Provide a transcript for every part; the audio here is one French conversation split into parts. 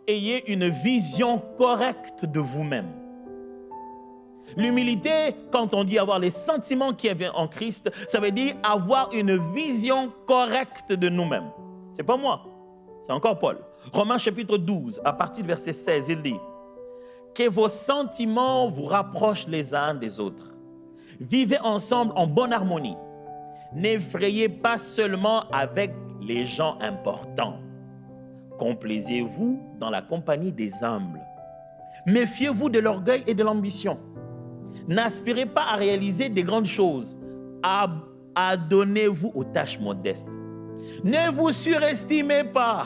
ayez une vision correcte de vous-même. L'humilité, quand on dit avoir les sentiments qui viennent en Christ, ça veut dire avoir une vision correcte de nous-mêmes. Ce n'est pas moi, c'est encore Paul. Romains chapitre 12, à partir du verset 16, il dit « Que vos sentiments vous rapprochent les uns des autres. Vivez ensemble en bonne harmonie. N'effrayez pas seulement avec les gens importants. Complaisez-vous dans la compagnie des humbles. Méfiez-vous de l'orgueil et de l'ambition. N'aspirez pas à réaliser des grandes choses. Adonnez-vous aux tâches modestes. Ne vous surestimez pas.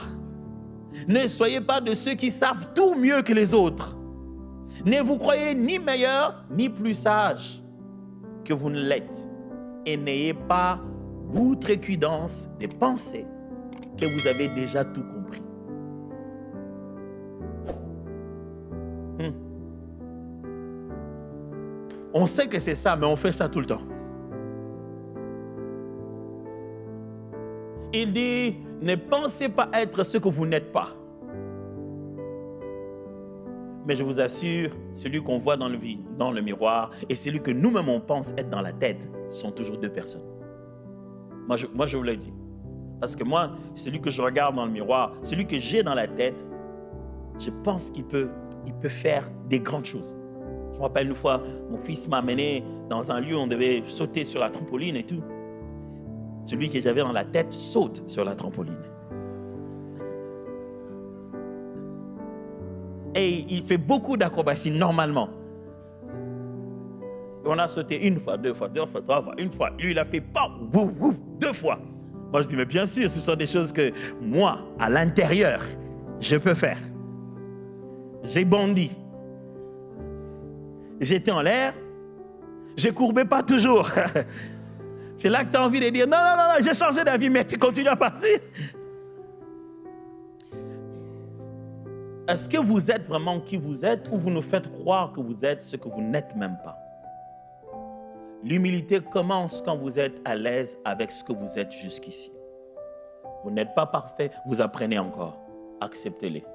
Ne soyez pas de ceux qui savent tout mieux que les autres. Ne vous croyez ni meilleur ni plus sage que vous ne l'êtes. Et n'ayez pas outrecuidance de penser que vous avez déjà tout compris. On sait que c'est ça, mais on fait ça tout le temps. Il dit, ne pensez pas être ce que vous n'êtes pas. Mais je vous assure, celui qu'on voit dans le miroir et celui que nous-mêmes on pense être dans la tête sont toujours deux personnes. Moi, je vous le dis. Parce que moi, celui que je regarde dans le miroir, celui que j'ai dans la tête, je pense qu'il peut faire des grandes choses. Je me rappelle une fois, mon fils m'a amené dans un lieu où on devait sauter sur la trampoline et tout. Celui que j'avais dans la tête saute sur la trampoline. Et il fait beaucoup d'acrobaties normalement. Et on a sauté une fois, deux fois, trois fois, une fois. Lui, il a fait pas, deux fois. Moi, je dis, mais bien sûr, ce sont des choses que moi, à l'intérieur, je peux faire. J'ai bondi. J'étais en l'air. Je courbais pas toujours. C'est là que tu as envie de dire, non, j'ai changé d'avis, mais tu continues à partir. Est-ce que vous êtes vraiment qui vous êtes ou vous nous faites croire que vous êtes ce que vous n'êtes même pas? L'humilité commence quand vous êtes à l'aise avec ce que vous êtes jusqu'ici. Vous n'êtes pas parfait, vous apprenez encore. Acceptez-les.